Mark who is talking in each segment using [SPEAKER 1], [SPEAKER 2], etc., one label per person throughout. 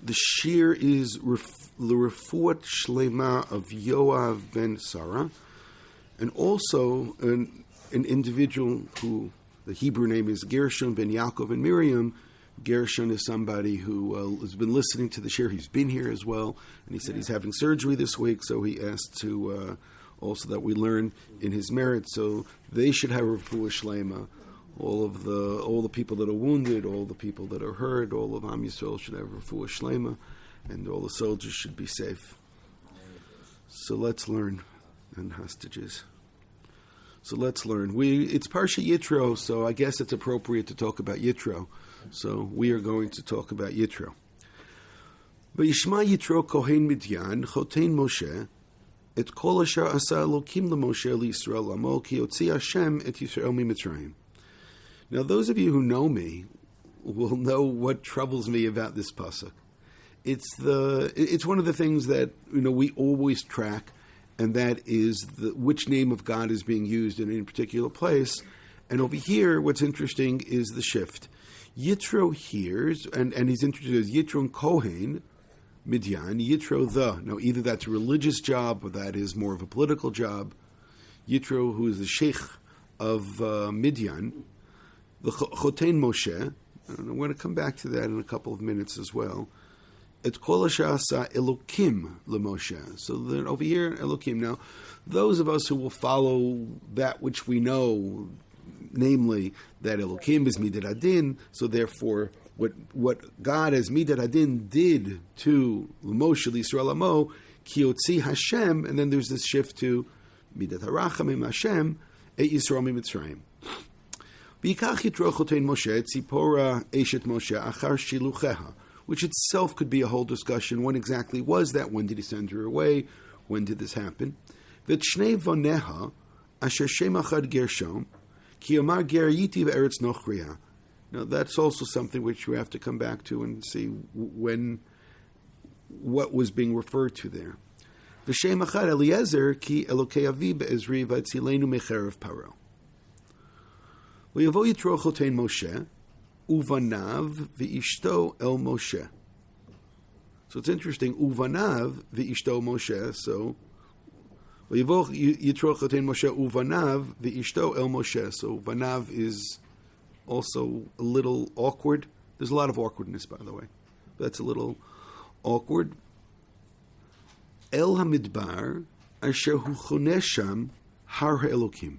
[SPEAKER 1] The shir is L'Refuat Shlema of Yoav ben Sarah, and also an individual who, the Hebrew name is Gershon ben Yaakov and Miriam. Gershon is somebody who has been listening to the shir. He's been here as well, and he said he's having surgery this week, so he asked to also that we learn in his merit. So they should have Refuah Shlema. All the people that are wounded, all the people that are hurt, all of Am Yisrael should have Refuah Shlema, and all the soldiers should be safe. So let's learn, and hostages. So let's learn. It's Parsha Yitro, so I guess it's appropriate to talk about Yitro. So we are going to talk about Yitro. Vayishma Yitro Kohen Midyan Chotein Moshe et kol asher asa Elokim leMoshe liYisrael amo ki yotzi Hashem et Yisrael miMitzrayim. Now, those of you who know me will know what troubles me about this pasuk. It's one of the things that we always track, and that is which name of God is being used in any particular place. And over here, what's interesting is the shift. Yitro hears, and he's introduced as Yitro Kohen Midyan, Yitro the. Now, either that's a religious job or that is more of a political job. Yitro, who is the sheikh of Midyan, the Chotein Moshe, and I'm going to come back to that in a couple of minutes as well. Et kol asher asa Elokim leMoshe. So then over here, Elokim. Now, those of us who will follow that which we know, namely that Elokim is Midat Adin, so therefore what God as Midat Adin did to leMoshe Yisrael Amo, ki yotzi Hashem, and then there's this shift to Midat HaRachamim Hashem et Yisrael miMitzrayim. V'yikach Yitro Chotein Moshe tzipora eshet Moshe achar shilucheha, which itself could be a whole discussion. When exactly was that? When did he send her away? When did this happen? V'tshnei voneha asher shem achad Gershom ki yomar ger yiti v'eretz nochriya. Now that's also something which we have to come back to and see what was being referred to there. V'shem achad Eliezer ki Elokei avi be'ezri v'atzilenu mecherev paro. V'yavo Yitro Chotein Moshe uvanav v'ishto el Moshe. So it's interesting, uvanav v'ishto Moshe. So v'yavo Yitro Chotein Moshe uvanav v'ishto el Moshe. So vanav is also a little awkward. There's a lot of awkwardness, by the way. That's a little awkward. El hamidbar asher hu choneh sham har ha'elokim.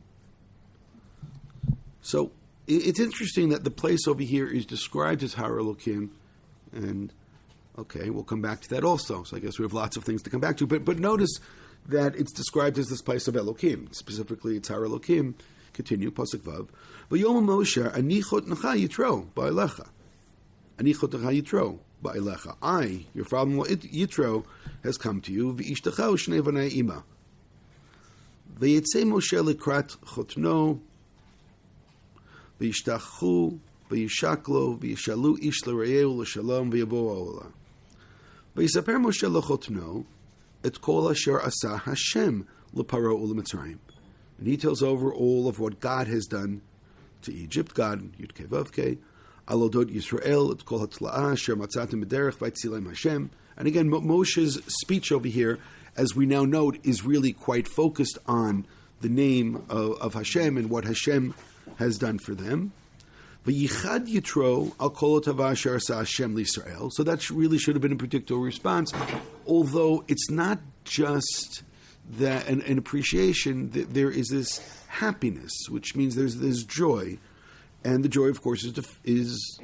[SPEAKER 1] So it's interesting that the place over here is described as Har Elokim, and okay, we'll come back to that also. So I guess we have lots of things to come back to. But notice that it's described as this place of Elokim. Specifically, it's Har Elokim. Continue, Pasuk Vav. V'yom Moshe anichot necha Yitro ba'elecha. Anichot necha Yitro ba'elecha. I, your father-in-law Yitro, has come to you. V'ishtecha u'shnei vanei ima. V'yitzei Moshe likrat chotno. V'yishtachu, v'yishaklo, v'yishalu ish l're'eu l'shalom v'yavo ha'olah. V'yisaper Moshe l'chotno et kol asher asa Hashem l'paro u'l'mitzrayim. And he tells over all of what God has done to Egypt. God, Yudkei Vavkei, alodot Yisrael et kol hatzla'ah asher matzatim b'derech v'yitzilem Hashem. And again, Moshe's speech over here, as we now note, is really quite focused on the name of Hashem and what Hashem has done for them. V'yichad Yitro al kol ha'tava asher asa Hashem l'Yisrael. So that really should have been a predictable response, although it's not just that an appreciation. There is this happiness, which means there's joy, and the joy, of course, is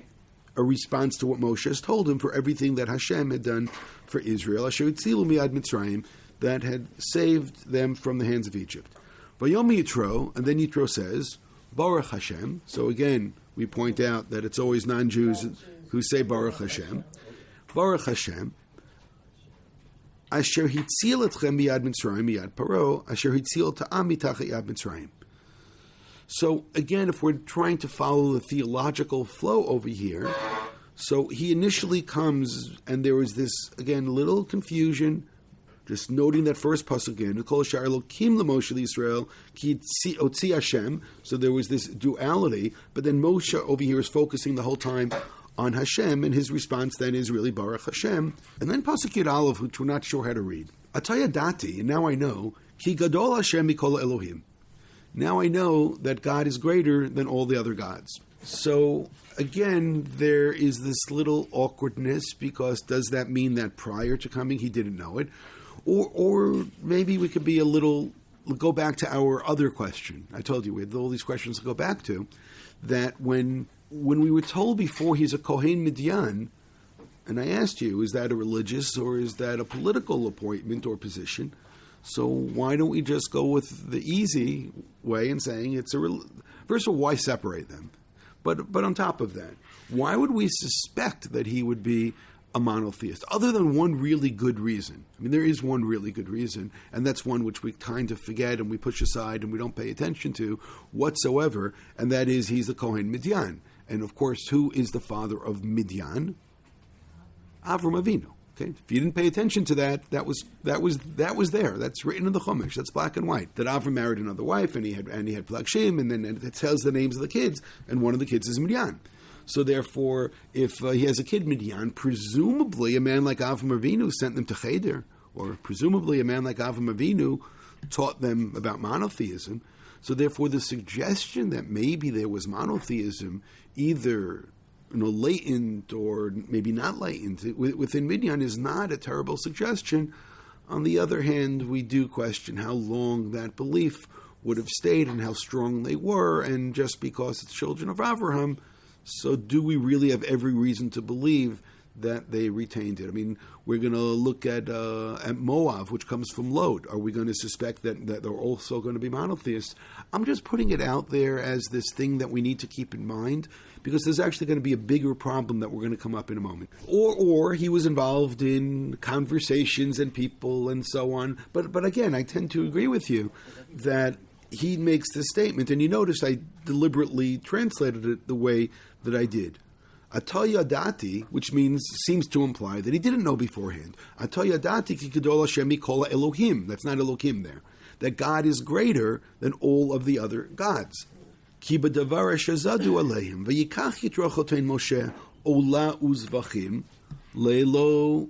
[SPEAKER 1] a response to what Moshe has told him for everything that Hashem had done for Israel. Asher hitzilu mi'ad Mitzrayim, that had saved them from the hands of Egypt. Vayom Yitro, and then Yitro says, Baruch Hashem. So again, we point out that it's always non-Jews who say Baruch Hashem. Baruch Hashem. Asher hitzil etchem miyad Mitzrayim miyad Paro. Asher hitzil ta'am mitachat yad Mitzrayim. So again, if we're trying to follow the theological flow over here, so he initially comes, and there was this, again, little confusion. Just noting that first pasuk again, Kol asher Elokim leMoshe Yisrael ki otzi Hashem. So there was this duality, but then Moshe over here is focusing the whole time on Hashem, and his response then is really Baruch Hashem. And then Pasuk Yud Aleph, which we're not sure how to read. Ataya dati, and now I know, Ki gadol Hashem mikol Elohim. Now I know that God is greater than all the other gods. So, again, there is this little awkwardness, because does that mean that prior to coming he didn't know it? Or maybe we could be go back to our other question. I told you we had all these questions to go back to, that when we were told before he's a Kohen Midyan, and I asked you, is that a religious or is that a political appointment or position? So why don't we just go with the easy way and saying it's first of all, why separate them? But on top of that, why would we suspect that he would be a monotheist, other than one really good reason? I mean, there is one really good reason, and that's one which we kind of forget and we push aside and we don't pay attention to whatsoever, and that is he's the Kohen Midyan. And of course, who is the father of Midyan? Avram Avinu. Okay, if you didn't pay attention to that, that was there. That's written in the Chumash. That's black and white. That Avram married another wife, and he had Plagshim, and then it tells the names of the kids, and one of the kids is Midyan. So therefore, if he has a kid Midyan, presumably a man like Avram Avinu sent them to Cheder, or presumably a man like Avram Avinu taught them about monotheism. So therefore, the suggestion that maybe there was monotheism, either latent or maybe not latent within Midyan, is not a terrible suggestion. On the other hand, we do question how long that belief would have stayed and how strong they were, and just because it's children of Abraham, so do we really have every reason to believe that they retained it? I mean, we're going to look at Moab, which comes from Lod. Are we going to suspect that they're also going to be monotheists? I'm just putting it out there as this thing that we need to keep in mind, because there's actually going to be a bigger problem that we're going to come up in a moment. Or he was involved in conversations and people and so on. But again, I tend to agree with you that he makes this statement, and you notice I deliberately translated it the way that I did. Atah yadati, which seems to imply that he didn't know beforehand. Atah yadati ki gadol Hashem mikol Elohim. That's not Elohim there. That God is greater than all of the other gods. Ki b'davar shazadu aleihim v'yikach Yitro chotein Moshe ola uzvachim leilo.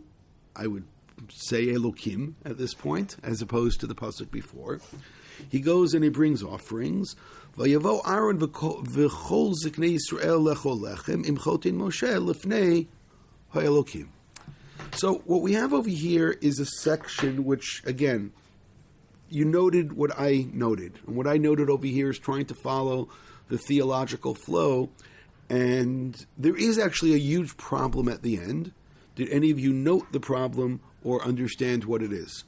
[SPEAKER 1] I would say Elokim at this point, as opposed to the pasuk before. He goes and he brings offerings. Vayavo Aaron v'chol ziknei Yisrael lechol lechem im chotein Moshe lefnei ha'Elokim. So what we have over here is a section which, again, you noted what I noted. And what I noted over here is trying to follow the theological flow. And there is actually a huge problem at the end. Did any of you note the problem or understand what it is?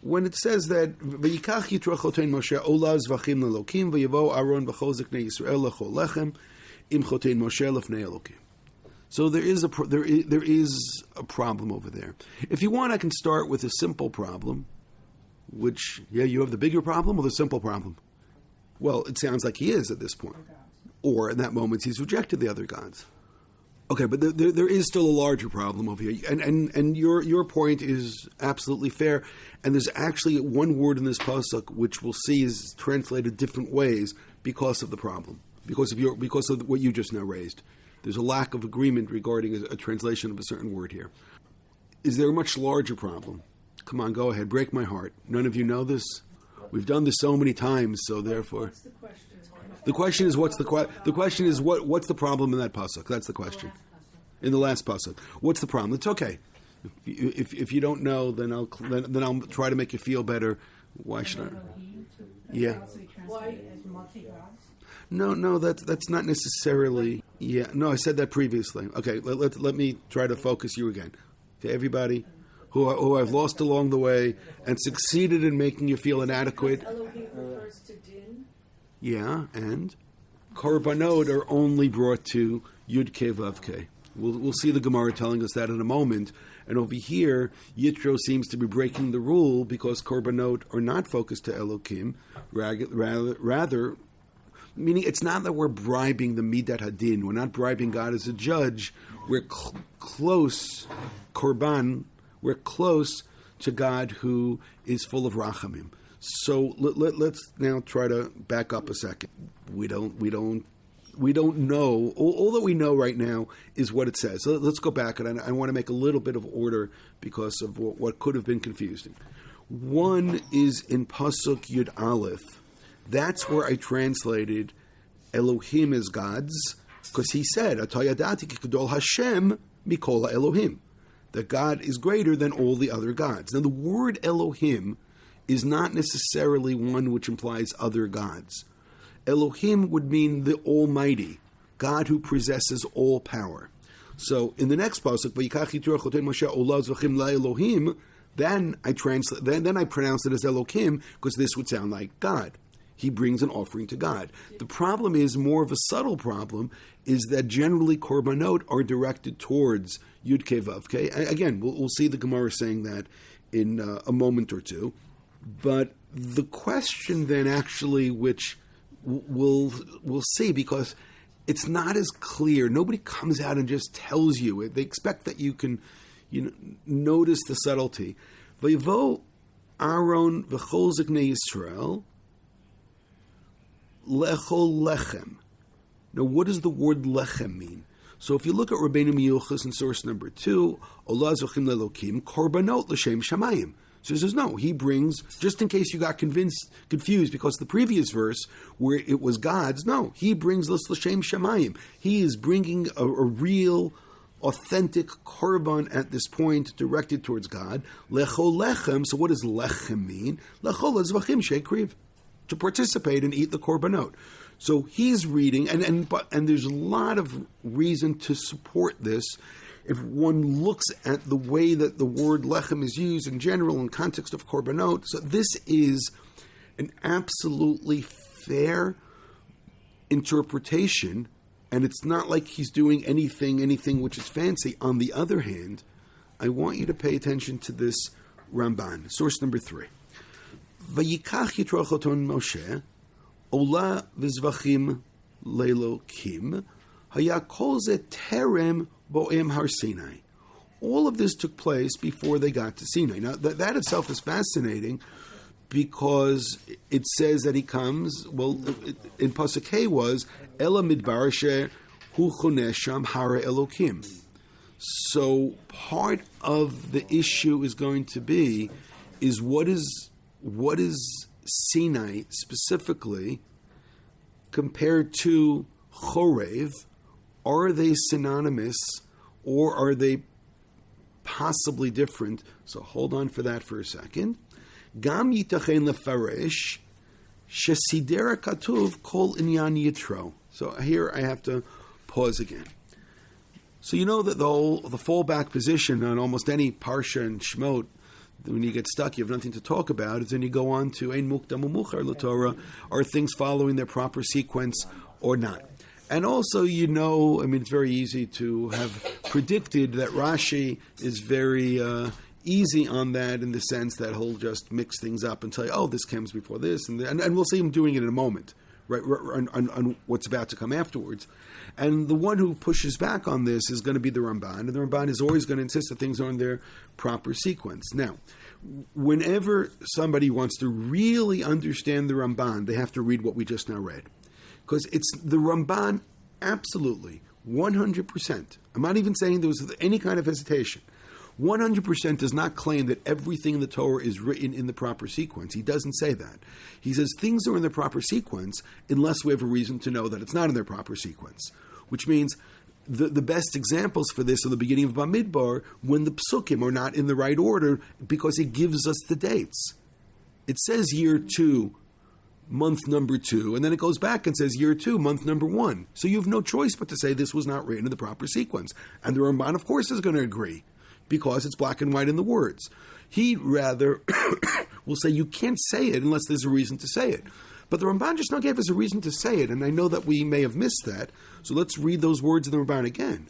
[SPEAKER 1] When it says that V'yikach Yitro chotein Moshe ola zvachim lelokim v'yavo Aaron v'chol ziknei Yisrael lechol lechem im chotein Moshe lefnei Elokim. So there is a problem over there. If you want, I can start with a simple problem. Which, you have the bigger problem or the simple problem? Well, it sounds like he is at this point. Or in that moment, he's rejected the other gods. Okay, but there is still a larger problem over here. And your point is absolutely fair. And there's actually one word in this pasuk which we'll see is translated different ways because of the problem. Because of what you just now raised. There's a lack of agreement regarding a translation of a certain word here. Is there a much larger problem? Come on, go ahead. Break my heart. None of you know this? We've done this so many times, so therefore... What's the question? The question is, what's the problem in that pasuk? That's the question. In the last pasuk. What's the problem? It's okay. If you don't know, then I'll try to make you feel better. Why should I? Yeah.
[SPEAKER 2] Why is multi-gods?
[SPEAKER 1] No, that's not necessarily... Yeah, no, I said that previously. Okay, let me try to focus you again. Okay, everybody... Who I've lost along the way and succeeded in making you feel inadequate.
[SPEAKER 2] Elohim refers to din.
[SPEAKER 1] Yeah, and korbanot are only brought to Yud Ke Vav Ke. We'll see the Gemara telling us that in a moment. And over here, Yitro seems to be breaking the rule because korbanot are not focused to Elokim, rather, meaning it's not that we're bribing the Midat Hadin. We're not bribing God as a judge. We're close, korban. We're close to God who is full of rachamim. So let's now try to back up a second. We don't we don't know. All that we know right now is what it says. So let's go back, and I want to make a little bit of order because of what could have been confusing. One is in Pasuk Yud Aleph. That's where I translated Elohim as gods, because he said, Atayadati k'gadol Hashem mikol Elohim, that God is greater than all the other gods. Now, the word Elohim is not necessarily one which implies other gods. Elohim would mean the Almighty, God who possesses all power. So, in the next pasuk, Vayikach Yitro choten Moshe olah zvachim la'Elohim, then I pronounce it as Elohim, because this would sound like God. He brings an offering to God. The problem is, more of a subtle problem, is that generally korbanot are directed towards Yud Kei Vav Kei. Again, we'll see the Gemara saying that in a moment or two. But the question then actually, which we'll see, because it's not as clear. Nobody comes out and just tells you. They expect that you can notice the subtlety. Vayvo Aaron v'chol ziknei Yisrael lechol lechem. Now, what does the word lechem mean? So, if you look at Rabbeinu Miyuchas in source number 2, Olah zochim lelokim korbanot l'shem shamayim. So he says, no, he brings, just in case you got confused because the previous verse where it was God's, no, he brings l'shem shamayim. He is bringing a real, authentic korban at this point directed towards God. Lechol lechem. So, what does lechem mean? Lechol zvachim shekriv, to participate and eat the korbanot. So he's reading, and there's a lot of reason to support this. If one looks at the way that the word lechem is used in general in context of korbanot, so this is an absolutely fair interpretation, and it's not like he's doing anything which is fancy. On the other hand, I want you to pay attention to this Ramban, source number 3. Vayikach Yitro choton Moshe olah v'zvachim lelokim haya kol ze terem bo'em har Sinai. All of this took place before they got to Sinai. Now, that itself is fascinating because it says that he comes, in Pasuk Hey was, Ela midbar she hu chonesham hara Elokim. So part of the issue is going to be, is what is Sinai specifically compared to Chorev? Are they synonymous or are they possibly different? So hold on for that for a second. Gam yitachen lefaresh shesidera katuv kol inyan Yitro. So here I have to pause again. So you know that the fallback position on almost any parsha and shmot, when you get stuck, you have nothing to talk about, is then you go on to Ein Mukdam U'Muchar LaTorah, are things following their proper sequence or not? And also, it's very easy to have predicted that Rashi is very easy on that in the sense that he'll just mix things up and tell you, this comes before this, and we'll see him doing it in a moment, right, on what's about to come afterwards. And the one who pushes back on this is going to be the Ramban, and the Ramban is always going to insist that things are in their proper sequence. Now, whenever somebody wants to really understand the Ramban, they have to read what we just now read. Because it's the Ramban, absolutely, 100%. I'm not even saying there was any kind of hesitation. 100% does not claim that everything in the Torah is written in the proper sequence. He doesn't say that. He says things are in the proper sequence unless we have a reason to know that it's not in their proper sequence. Which means the best examples for this are the beginning of Bamidbar, when the psukim are not in the right order because it gives us the dates. It says year 2, month number 2, and then it goes back and says year 2, month number 1. So you have no choice but to say this was not written in the proper sequence. And the Ramban, of course, is going to agree because it's black and white in the words. He rather will say you can't say it unless there's a reason to say it. But the Ramban just now gave us a reason to say it, and I know that we may have missed that. So let's read those words in the Ramban again.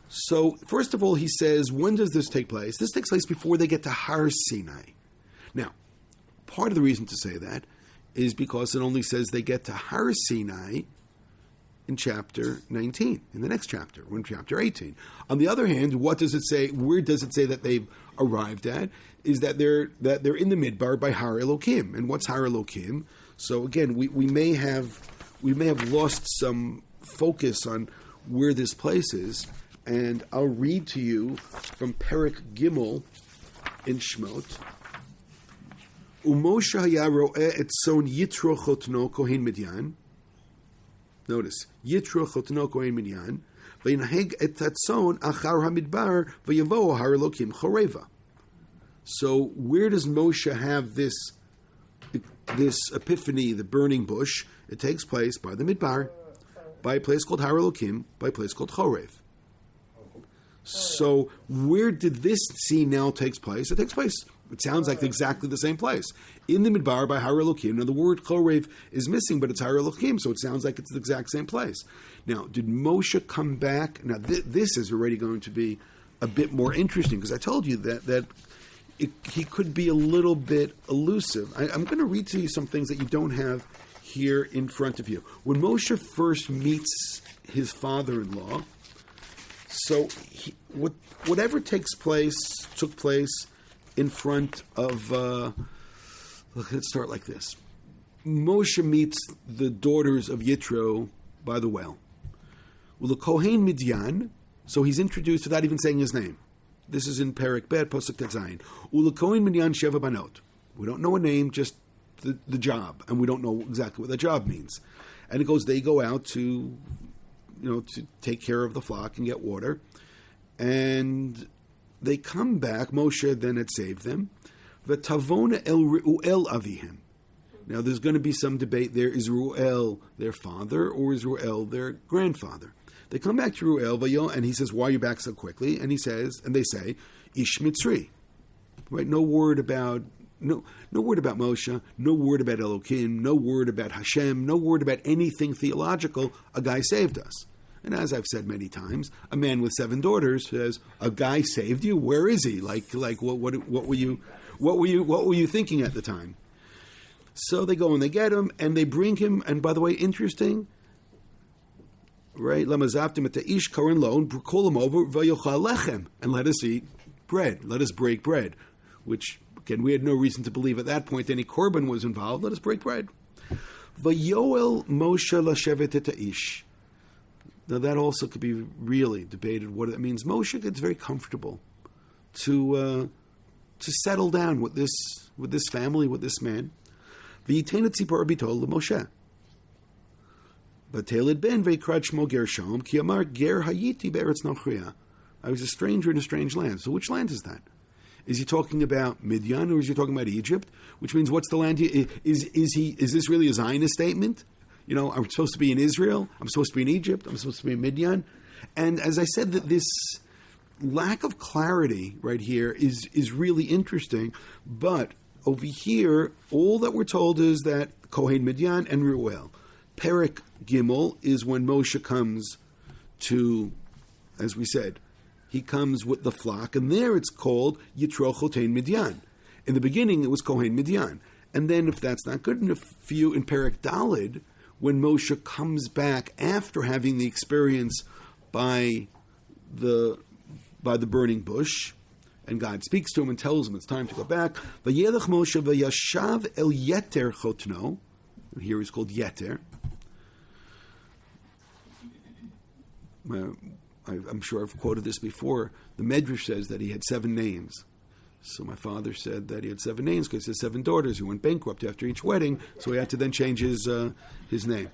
[SPEAKER 1] So, first of all, he says, when does this take place? This takes place before they get to Har Sinai. Now, part of the reason to say that is because it only says they get to Har Sinai in chapter 19, in the next chapter, or in chapter 18. On the other hand, what does it say? Where does it say that they've arrived at? Is that they're in the Midbar by Har Elokim. And what's Har Elokim? So again, we may have lost some focus on where this place is, and I'll read to you from Perek Gimel in Shemot. Umoshe haya ro'eh et son Yitro chotno kohen Midyan. Notice, Yitro chotno kohen Midyan, v'yinaheg et tatzon achar hamidbar v'yavo har Elokim choreva. So where does Moshe have this epiphany, the burning bush? It takes place by the Midbar, by a place called Har Elokim, by a place called Chorev. So where did this scene now takes place? It takes place, it sounds like exactly the same place. In the Midbar by Har Elokim. Now the word Chorev is missing, but it's Har Elokim, so it sounds like it's the exact same place. Now, did Moshe come back? Now this is already going to be a bit more interesting, because I told you that he could be a little bit elusive. I'm going to read to you some things that you don't have here in front of you. When Moshe first meets his father-in-law, so whatever took place in front of. Let's start like this. Moshe meets the daughters of Yitro by the well. Well, the Kohen Midyan, so he's introduced without even saying his name. This is in Perek Bet, Posuk Tetzayin. Ula Kohen Midyan Sheva Banot. We don't know a name, just the job, and we don't know exactly what that job means. And it goes, they go out to take care of the flock and get water, and they come back. Moshe then had saved them. V'tavona el Reuel avihim. Now there's going to be some debate there. Is Reuel their father, or is Reuel their grandfather? They come back to Reuel, and he says, "Why are you back so quickly?" And they say, "Ish Mitzri." Right? No word about Moshe. No word about Elokim. No word about Hashem. No word about anything theological. A guy saved us. And as I've said many times, a man with 7 daughters says, "A guy saved you? Where is he? Like what were you thinking at the time?" So they go and they get him, and they bring him. And by the way, interesting. Right, lamazavtim et ish karin lo, call him over, v'yochal lechem, and let us eat bread. Let us break bread. Which again, we had no reason to believe at that point any korban was involved. Let us break bread. V'yoel Moshe lashevet et ish. Now that also could be really debated what it means. Moshe gets very comfortable to settle down with this family, with this man. V'yitein et tzipor bitol leMoshe. Batelid ben ve'krad shmo Gershom ki amar ger hayiti be'eretz nochriya. I was a stranger in a strange land. So which land is that? Is he talking about Midian, or is he talking about Egypt? Which means, what's the land? Is this really a Zionist statement? I'm supposed to be in Israel. I'm supposed to be in Egypt. I'm supposed to be in Midian. And as I said, that this lack of clarity right here is really interesting. But over here, all that we're told is that Kohen Midian and Reuel. Perek Gimel is when Moshe comes to, as we said, he comes with the flock, and there it's called Yitro Chotein Midyan. In the beginning, it was Kohen Midyan. And then, if that's not good enough for you, in Perek Dalid, when Moshe comes back after having the experience by the burning bush, and God speaks to him and tells him it's time to go back. Vayelech Moshe vayashav el Yeter Chotno. Here he's called Yeter. I'm sure I've quoted this before. The Medrash says that he had 7 names. So my father said that he had 7 names because he had 7 daughters who went bankrupt after each wedding, so he had to then change his name.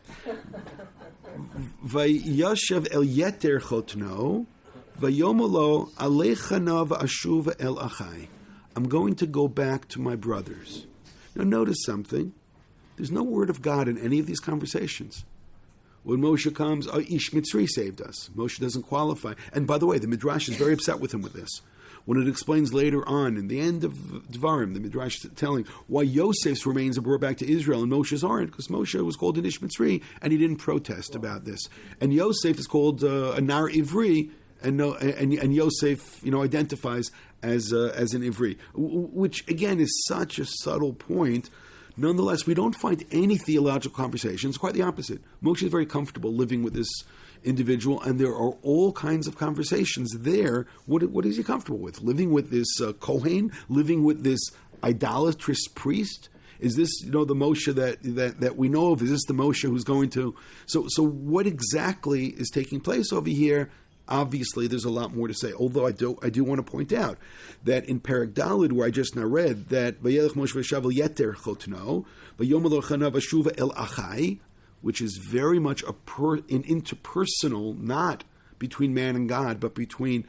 [SPEAKER 1] Vayashav el Yeter Chotno, vayomolo alechanav ashuv el achai. I'm going to go back to my brothers. Now notice something. There's no word of God in any of these conversations. When Moshe comes, Ish Mitzri saved us. Moshe doesn't qualify. And by the way, the Midrash is very upset with him with this. When it explains later on, in the end of Dvarim, the Midrash is telling why Yosef's remains are brought back to Israel and Moshe's aren't, because Moshe was called an Ish Mitzri, and he didn't protest about this. And Yosef is called a Nar Ivri, and Yosef, identifies as an Ivri, which again is such a subtle point. Nonetheless, we don't find any theological conversations. Quite the opposite. Moshe is very comfortable living with this individual, and there are all kinds of conversations there. What is he comfortable with? Living with this Kohen? Living with this idolatrous priest? Is this, the Moshe that we know of? Is this the Moshe who's going to? So what exactly is taking place over here? Obviously, there's a lot more to say. Although I do want to point out that in Perek Daled, where I just now read that Vayelech Moshe v'shav yeter chotno v'yomel chanav ashuva el achai, which is very much an interpersonal, not between man and God, but between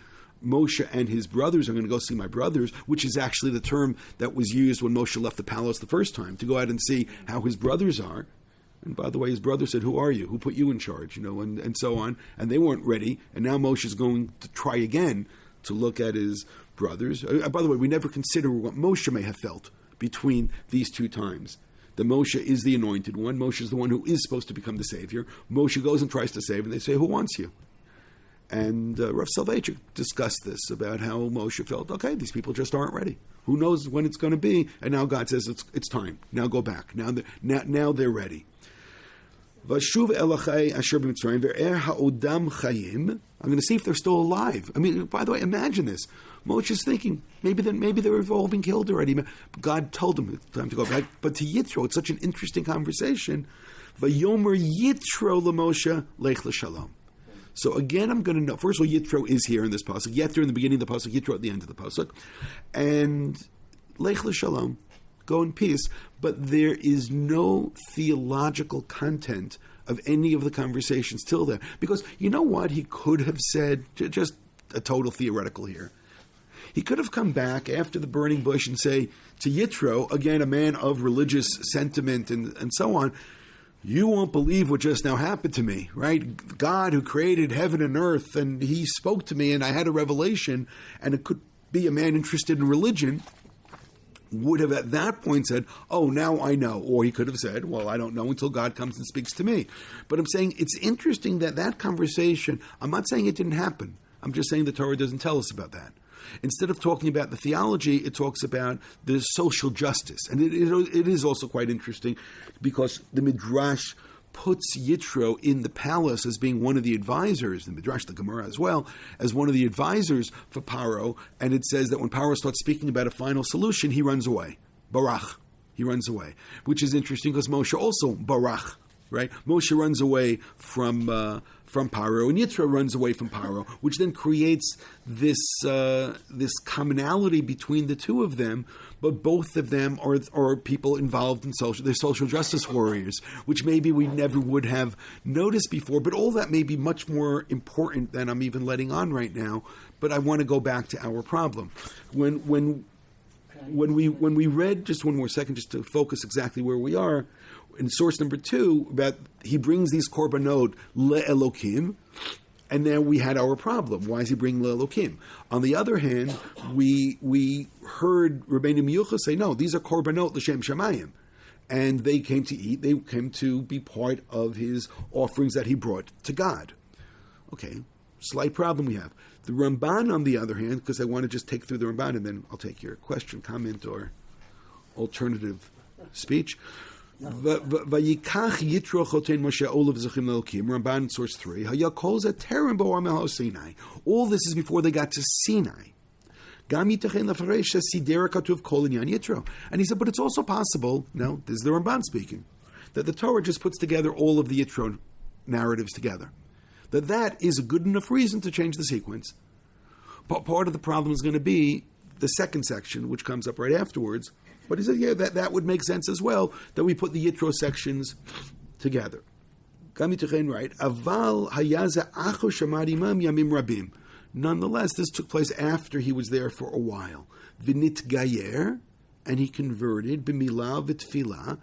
[SPEAKER 1] Moshe and his brothers. I'm going to go see my brothers, which is actually the term that was used when Moshe left the palace the first time, to go out and see how his brothers are. And by the way, his brother said, "Who are you? Who put you in charge?" And so on. And they weren't ready. And now Moshe is going to try again to look at his brothers. By the way, we never consider what Moshe may have felt between these two times. That Moshe is the anointed one. Moshe is the one who is supposed to become the savior. Moshe goes and tries to save, and they say, "Who wants you?" And Rav Soloveitchik discussed this about how Moshe felt. Okay, these people just aren't ready. Who knows when it's going to be? And now God says it's time. Now go back. Now they're ready. I'm going to see if they're still alive. I mean, by the way, imagine this. Moshe is thinking, maybe they've all been killed already. God told him it's time to go back. But to Yitro, it's such an interesting conversation. Vayomer Yitro l'Moshe lech l'shalom. So again, I'm going to know. First of all, Yitro is here in this pasuk. Yetro in the beginning of the pasuk, Yitro at the end of the pasuk. And lech l'shalom. Go in peace, but there is no theological content of any of the conversations till then. Because you know what he could have said, just a total theoretical here. He could have come back after the burning bush and say to Yitro, again, a man of religious sentiment and so on, you won't believe what just now happened to me, right? God who created heaven and earth, and he spoke to me and I had a revelation, and it could be a man interested in religion, would have at that point said, oh, now I know. Or he could have said, well, I don't know until God comes and speaks to me. But I'm saying it's interesting that conversation, I'm not saying it didn't happen. I'm just saying the Torah doesn't tell us about that. Instead of talking about the theology, it talks about the social justice. And it is also quite interesting because the Midrash puts Yitro in the palace as being one of the advisors, the Midrash, the Gemara as well, as one of the advisors for Paro, and it says that when Paro starts speaking about a final solution, he runs away. Barach. He runs away. Which is interesting because Moshe also barach, right? Moshe runs away from Paro, and Yitro runs away from Paro, which then creates this commonality between the two of them, but both of them are people involved in they're social justice warriors, which maybe we never would have noticed before, but all that may be much more important than I'm even letting on right now. But I want to go back to our problem. When we read, just one more second, just to focus exactly where we are, in source number 2, about he brings these korbanot le'elokim, and then we had our problem. Why is he bringing le'elokim? On the other hand, we heard Rabbeinu Miyucha say, no, these are korbanot l'shem shamayim, and they came to eat. They came to be part of his offerings that he brought to God. Okay, slight problem we have. The Ramban, on the other hand, because I want to just take through the Ramban, and then I'll take your question, comment, or alternative speech. Vayikach Yitro chotein Moshe olav zechim le'elokim. Ramban source 3. Hayakol zeh terem bo'ar mel Sinai. All this is before they got to Sinai. Gam yitechen lefaresh sidera katuv kol inyan Yitro. And he said, but it's also possible. No, this is the Ramban speaking, that the Torah just puts together all of the Yitro narratives together. That is a good enough reason to change the sequence. But part of the problem is going to be the second section, which comes up right afterwards. But he said, yeah, that would make sense as well, that we put the Yitro sections together. Right? Aval hayaza acho shamad imam yamim rabim. Nonetheless, this took place after he was there for a while. Vinit gayer, and he converted, b'milah v'tfilah,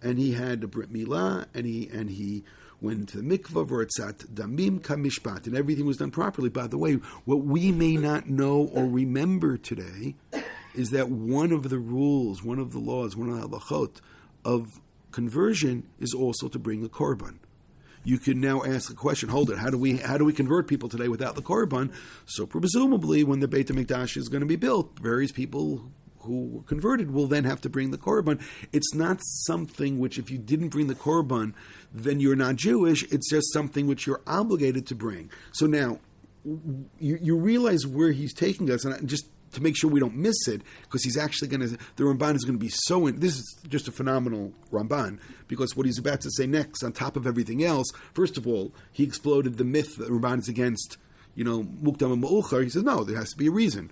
[SPEAKER 1] and he had a brit milah, and he went to the mikvah, v'ratzat damim kamishpat, and everything was done properly. By the way, what we may not know or remember today is that one of the rules, one of the laws, one of the halachot of conversion is also to bring a korban. You can now ask the question, hold it, how do we convert people today without the korban? So presumably when the Beit HaMikdash is going to be built, various people who were converted will then have to bring the korban. It's not something which, if you didn't bring the korban, then you're not Jewish. It's just something which you're obligated to bring. So now, you realize where he's taking us, and just to make sure we don't miss it, because he's actually going to, the Ramban is going to be so, this is just a phenomenal Ramban, because what he's about to say next, on top of everything else, first of all, he exploded the myth that Ramban is against, Mukdam and Ma'uchar. He says, no, there has to be a reason.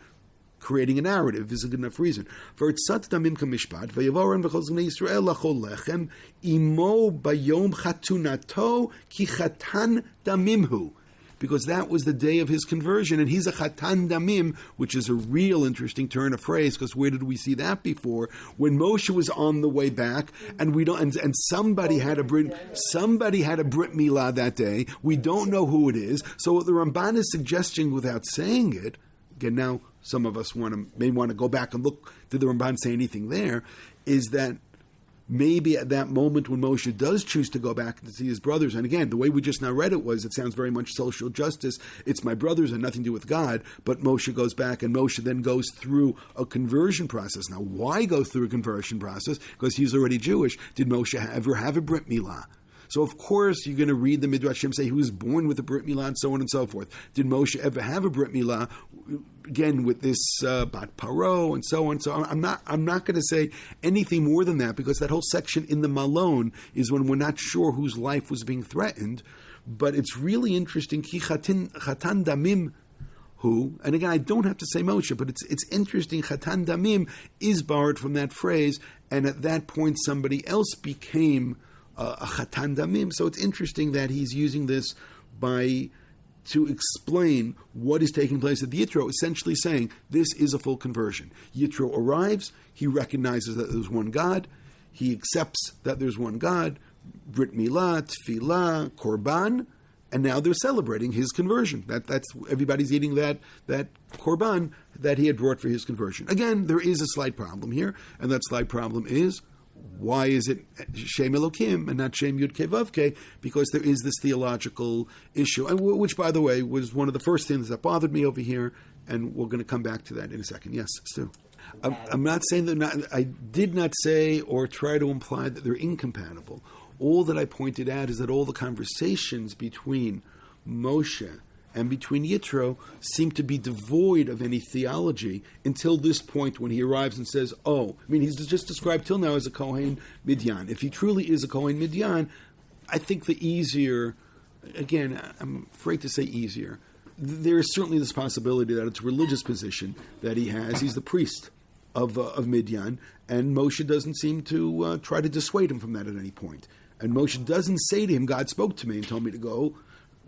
[SPEAKER 1] Creating a narrative is a good enough reason. For Tzat Damim Kamishpat, Vayavoran V'chol Zgnei Yisrael Lachol Lechem, Imo Bayom Chatunato Ki Chatan Damimhu. Because that was the day of his conversion, and he's a chatan damim, which is a real interesting turn of phrase. Because where did we see that before? When Moshe was on the way back, and we don't, and somebody had a brit milah that day. We don't know who it is. So what the Ramban is suggesting, without saying it, again, now some of us may want to go back and look. Did the Ramban say anything there? Is that maybe at that moment when Moshe does choose to go back to see his brothers, and again, the way we just now read it sounds very much social justice. It's my brothers and nothing to do with God, but Moshe goes back, and Moshe then goes through a conversion process. Now, why go through a conversion process? Because he's already Jewish. Did Moshe ever have a Brit Milah? So, of course, you're going to read the Midrashim say he was born with a Brit Milah and so on and so forth. Did Moshe ever have a Brit Milah? Again, with this Bat Paro and so on. So I'm not going to say anything more than that, because that whole section in the Malon is when we're not sure whose life was being threatened. But it's really interesting. Ki chatan damim hu, and again, I don't have to say Moshe, but it's interesting. Chatan damim is borrowed from that phrase, and at that point somebody else became a chatan damim. So it's interesting that he's using this to explain what is taking place at the Yitro, essentially saying this is a full conversion. Yitro arrives, he recognizes that there's one God, he accepts that there's one God, Brit Milah, Tfilah, Korban, and now they're celebrating his conversion. That's everybody's eating that Korban that he had brought for his conversion. Again, there is a slight problem here, and that slight problem is, why is it Shem Elokim and not Shem Yud Kei Vav Kei? Because there is this theological issue, which, by the way, was one of the first things that bothered me over here, and we're going to come back to that in a second. Yes, Stu. I'm not saying that I did not say or try to imply that they're incompatible. All that I pointed out is that all the conversations between Moshe and between Yitro seem to be devoid of any theology until this point when he arrives and says, he's just described till now as a Kohen Midyan. If he truly is a Kohen Midyan, I think the easier, again, I'm afraid to say easier, there is certainly this possibility that it's a religious position that he has. He's the priest of Midyan, and Moshe doesn't seem to try to dissuade him from that at any point. And Moshe doesn't say to him, God spoke to me and told me to go.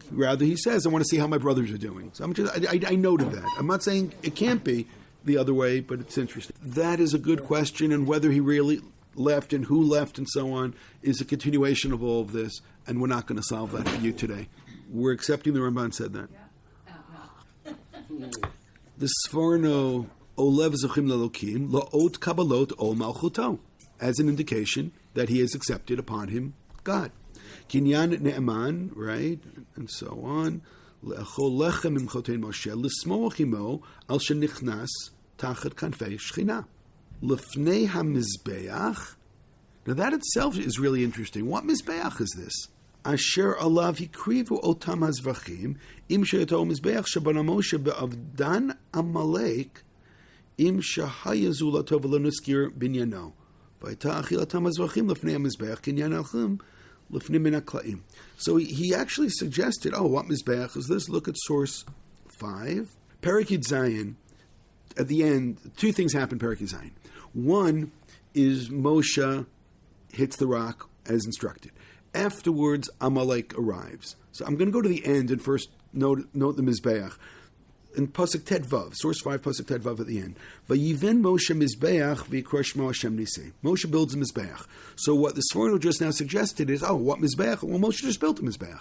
[SPEAKER 1] Rather, he says, I want to see how my brothers are doing. So I noted that. I'm not saying it can't be the other way, but it's interesting. That is a good question, and whether he really left and who left and so on is a continuation of all of this, and we're not going to solve that for you today. We're accepting the Ramban said that. The Sforno Olev Zochim Lelokim La'ot Kabbalot Ol Malchuto, as an indication that he has accepted upon him God. Kinyan Ne'eman, right, and so on. Le'echol lechem imchotein Moshe, l'smoach imo al shenichnas tachat kanfei shchina. Lefnei ha-mizbeach. Now that itself is really interesting. What mizbeach is this? Asher alav hikrivu otam hazvachim im she'eto mizbeach shabana Moshe be'avdan Amalek im shahayazu latov v'lo binyano. V'ayta achilatam hazvachim lefnei ha-mizbeach kinyan alchim. So he actually suggested, what Mizbeach is this? Look at source 5. Perikid Zayin, at the end, two things happen in Perikid Zayin. One is Moshe hits the rock as instructed. Afterwards, Amalek arrives. So I'm going to go to the end and first note the Mizbeach. In Pasuk Tet Vav, source 5, Pasuk Tet Vav at the end. Vayiven Moshe Mizbeach v'yikra Shmo Hashem Nisei. Moshe builds a Mizbeach. So what the Sforno just now suggested is, what Mizbeach? Well, Moshe just built a Mizbeach.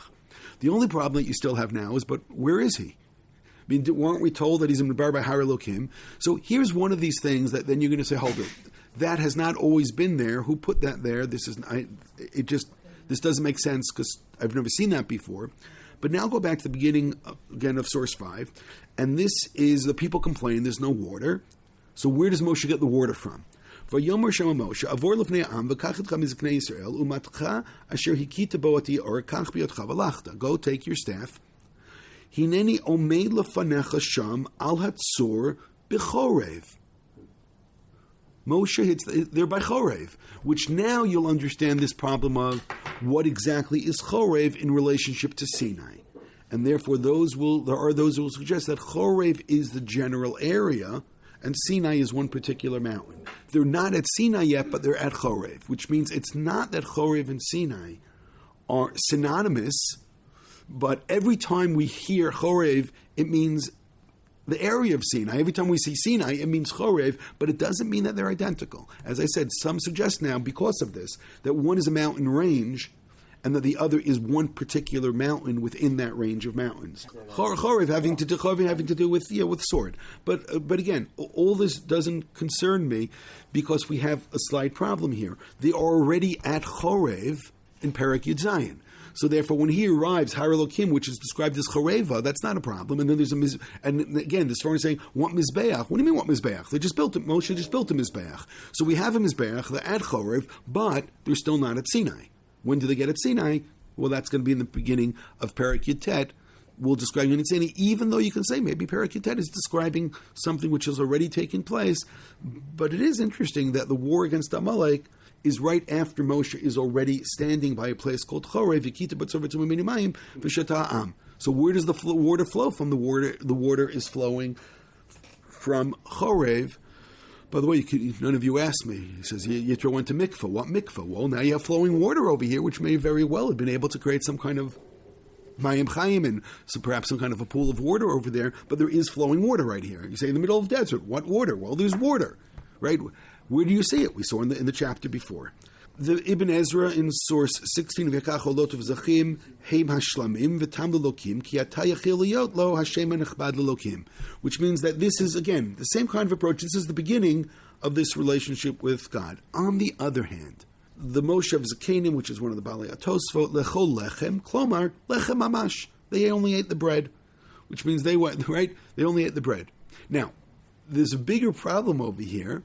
[SPEAKER 1] The only problem that you still have now is, but where is he? I mean, weren't we told that he's in the Bar by Har Elokim? So here's one of these things that then you're going to say, hold it. That has not always been there. Who put that there? This doesn't make sense because I've never seen that before. But now go back to the beginning, again, of source 5. And this is, the people complain, there's no water. So where does Moshe get the water from? Vayomer Shema Moshe, Avor lefnei am, v'kachetcha mizknei Yisrael, umatcha asher hikita boati or kach biyotcha v'lachta. Go take your staff. Hineni omeid lefanecha sham al hatzor B'chorev. Moshe hits there by Chorev, which now you'll understand this problem of what exactly is Chorev in relationship to Sinai. And therefore there are those who will suggest that Chorev is the general area and Sinai is one particular mountain. They're not at Sinai yet, but they're at Chorev, which means it's not that Chorev and Sinai are synonymous, but every time we hear Chorev, it means the area of Sinai. Every time we see Sinai, it means Chorev, but it doesn't mean that they're identical. As I said, some suggest now, because of this, that one is a mountain range and that the other is one particular mountain within that range of mountains. Chorev having to do with sword. But again, all this doesn't concern me because we have a slight problem here. They are already at Chorev in Perek Yud Zayin. So therefore, when he arrives, Har Elokim, which is described as Choreva, that's not a problem. And then there's and again, this foreign is saying, what Mizbeach? What do you mean, what Mizbeach? They just built it. Moshe just built a Mizbeach. So we have a Mizbeach, they're at Chorev, but they're still not at Sinai. When do they get at Sinai? Well, that's going to be in the beginning of Perek Yud Tet. We'll describe it in Sinai, even though you can say maybe Perek Yud Tet is describing something which has already taken place. But it is interesting that the war against Amalek is right after Moshe is already standing by a place called Chorev. So where does the water flow from? The water is flowing from Chorev. By the way, none of you asked me. He says, Yitro went to mikveh. What mikveh? Well, now you have flowing water over here, which may very well have been able to create some kind of mayim chayim and perhaps some kind of a pool of water over there, but there is flowing water right here. You say, in the middle of the desert, what water? Well, there's water, right? Where do you see it? We saw in the chapter before. The Ibn Ezra in source 16, V'kach olot v'zachim heim hashlamim v'tam l'lokim ki ata yachil liyot lo Hashem enechbad l'lokim, which means that this is, again, the same kind of approach. This is the beginning of this relationship with God. On the other hand, the Moshe of Zakanim, which is one of the Balei Atosfot, lechol lechem, klomar, lechem mamash. They only ate the bread, which means they only ate the bread. Now, there's a bigger problem over here,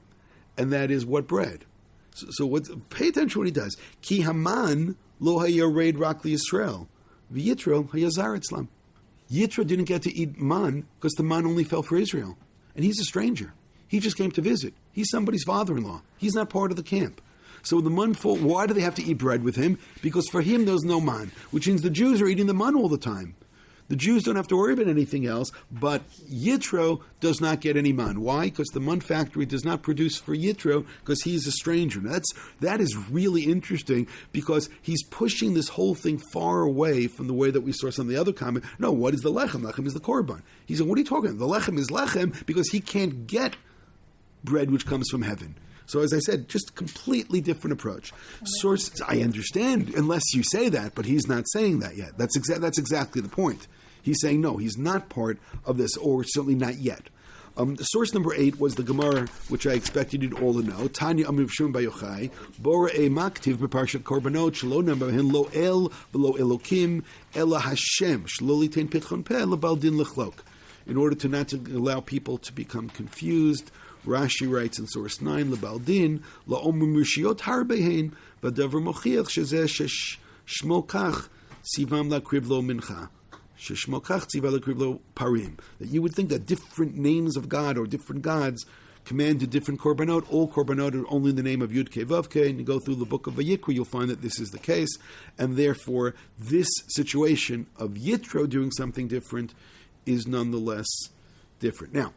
[SPEAKER 1] and that is what bread? So pay attention to what he does. Ki Haman lo hayared rak Yisrael, v'Yitro hayazar etzlam. Yitro didn't get to eat man because the man only fell for Israel, and he's a stranger. He just came to visit. He's somebody's father-in-law. He's not part of the camp. So the man, why do they have to eat bread with him? Because for him there's no man, which means the Jews are eating the man all the time. The Jews don't have to worry about anything else, but Yitro does not get any man. Why? Because the man factory does not produce for Yitro because he's a stranger. Now that is really interesting because he's pushing this whole thing far away from the way that we saw some of the other comment. No, what is the lechem? Lechem is the korban. He said, what are you talking about? The lechem is lechem because he can't get bread which comes from heaven. So as I said, just completely different approach. Sources, I understand, unless you say that, but he's not saying that yet. That's exactly the point. He's saying, no, he's not part of this, or certainly not yet. Source number 8 was the Gemara, which I expected you all to know. Tanya Amriv Shimon Bar Yochai, Bora E Maktiv Beparshat Korbanot, Shelo Nemar Hen Lo El V'Lo Elokim Ela Hashem Shelo Litein Pitchon Peh Lebal Din Lechlok. In order to not to allow people to become confused, Rashi writes in source 9, Lebal Din La'omer Mishiot Harbehein V'Davar Mochiach Shezeh Shmo Kach Tzivam Lakriv Lo Mincha. That you would think that different names of God or different gods commanded different korbanot. All korbanot are only in the name of Yud Kei Vav Kei, and you go through the book of Vayikra, you'll find that this is the case, and therefore this situation of Yitro doing something different is nonetheless different. Now,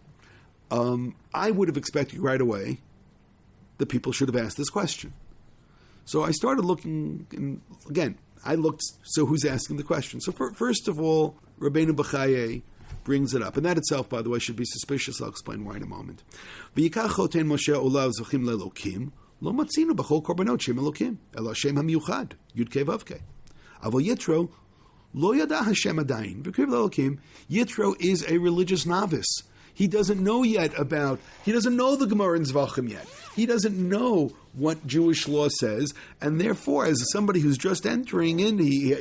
[SPEAKER 1] I would have expected right away that people should have asked this question. So I started looking, and again, I looked, so who's asking the question? So first of all, Rabbeinu B'chaye brings it up. And that itself, by the way, should be suspicious. I'll explain why in a moment. V'yikach choten Moshe olav zochim le'elokim, lo matzinu b'chol korbanot shem elokim, elo Hashem ha'miyuchad, Yud Kei Vav Kei. Avol Yitro, lo yada Hashem adayin, v'kriv le'elokim. Yitro is a religious novice. He doesn't know yet he doesn't know the Gemara in Zvachim yet. He doesn't know what Jewish law says, and therefore, as somebody who's just entering in, he's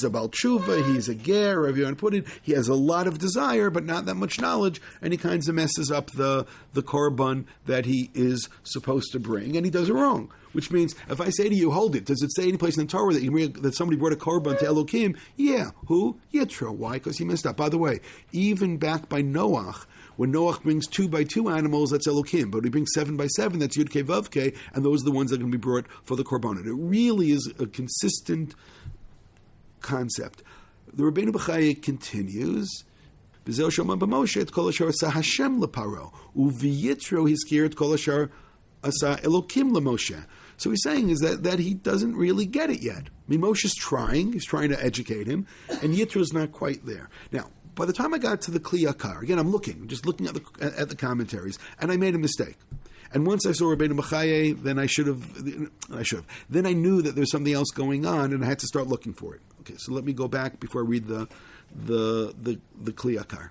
[SPEAKER 1] a Baal Tshuva, he's a ger, however you want to put it. He has a lot of desire, but not that much knowledge, and he kind of messes up the korban that he is supposed to bring, and he does it wrong. Which means, if I say to you, hold it, does it say any place in the Torah that somebody brought a korban to Elokim? Yeah. Who? Yitro. Why? Because he messed up. By the way, even back by Noach, When Noach brings 2 by 2 animals, that's Elokim. But when he brings 7 by 7, that's Yud Kei Vav Kei, and those are the ones that are going to be brought for the Korbanot. It really is a consistent concept. The Rabbeinu B'chai continues, B'zeh Shomam b'Moshe et kol asher asa Hashem leparo, u'v'Yitro hizkir et kol asher asa Elokim leMoshe. So he's saying is that he doesn't really get it yet. I mean, Moshe's trying. He's trying to educate him, and Yitro's not quite there. Now, by the time I got to the Kli Yakar, again, I'm just looking at the commentaries, and I made a mistake. And once I saw Rabbeinu B'chai, then I should have. Then I knew that there's something else going on, and I had to start looking for it. Okay, so let me go back before I read the Kli Yakar.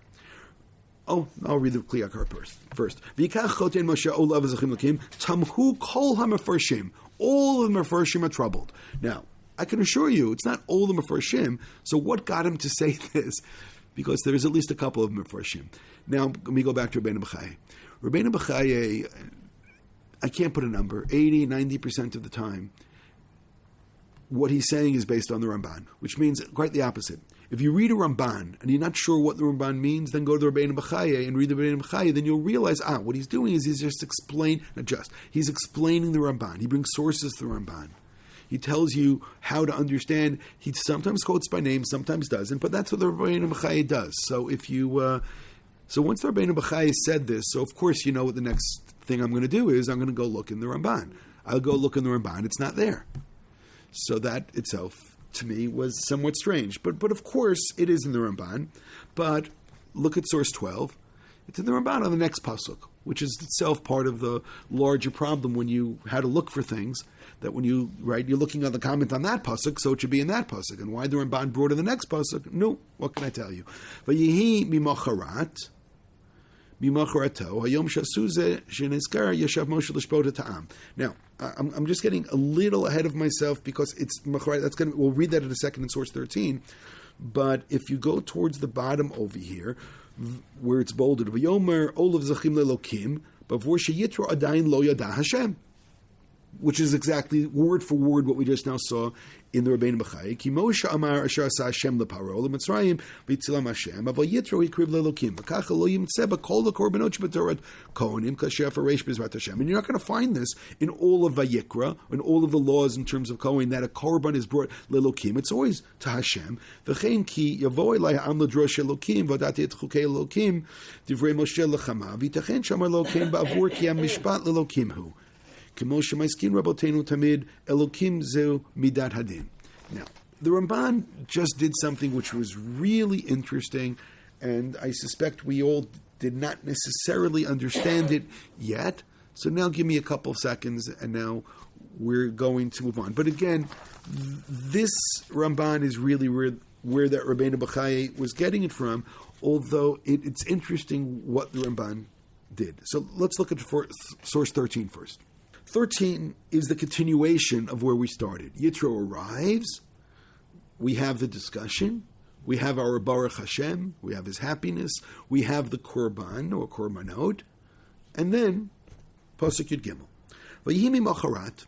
[SPEAKER 1] Oh, I'll read the Kli Yakar first. V'yikach chotein Moshe olav zachim lakim tamhu kol hamefarshim. All of the mefarshim are troubled. Now, I can assure you, it's not all the mefarshim. So what got him to say this? Because there is at least a couple of mefarshim. Now, let me go back to Rabbeinu B'chai. Rabbeinu B'chai, I can't put a number, 80, 90% of the time, what he's saying is based on the Ramban, which means quite the opposite. If you read a Ramban and you're not sure what the Ramban means, then go to the Rabbeinu B'chai and read the Rabbeinu B'chai, then you'll realize, what he's doing is he's explaining the Ramban. He brings sources to the Ramban. He tells you how to understand. He sometimes quotes by name, sometimes doesn't, but that's what the Rabbeinu B'chai does. So if you, so once the Rabbeinu B'chai said this, so of course you know what the next thing I'm going to do is I'm going to go look in the Ramban. I'll go look in the Ramban. It's not there. So that itself, to me, was somewhat strange. But of course, it is in the Ramban. But look at source 12. It's in the Ramban on the next pasuk, which is itself part of the larger problem when you had to look for things, that when you're looking at the comment on that pasuk, so it should be in that pasuk. And why the Ramban brought in the next pasuk? No, what can I tell you? V'yihi mimacharat, hayom shasuze shenizkar yeshav Moshe l'shpot ta'am. Now, I'm just getting a little ahead of myself because it's macharat. We'll read that in a second in source 13. But if you go towards the bottom over here, where it's bolded, v'yomer olav zachim lelokim, b'vor sheyitro adayin lo yada Hashem, which is exactly word for word what we just now saw in the Rabbeinu B'chai. Ki Moshe amar asher asa Hashem leparo leMitzrayim v'yitzilam Hashem aval Yitro hikriv lelokim v'kach lo yimtzeh b'kol hakorbanot shebetorah kohanim kasher fareish b'ezrat Hashem. And you're not going to find this in all of Vayikra, in all of the laws in terms of Kohen, that a korban is brought lelokim. It's always to Hashem. V'chein ki yavo elai ha'am ledrosh elokim v'odati et chukei elokim divrei Moshe lechama v'yitachen shamar elokim ba'avur ki ha'mishpat lelokim hu. Now, the Ramban just did something which was really interesting, and I suspect we all did not necessarily understand it yet. So now give me a couple of seconds, and now we're going to move on. But again, this Ramban is really where that Rabbeinu B'chai was getting it from, although it's interesting what the Ramban did. So let's look at source 13 first. 13 is the continuation of where we started. Yitro arrives, we have the discussion, we have our Baruch Hashem, we have his happiness, we have the Korban or Korbanot, and then Pasuk Yud Gimel. Vayihimi Macharat,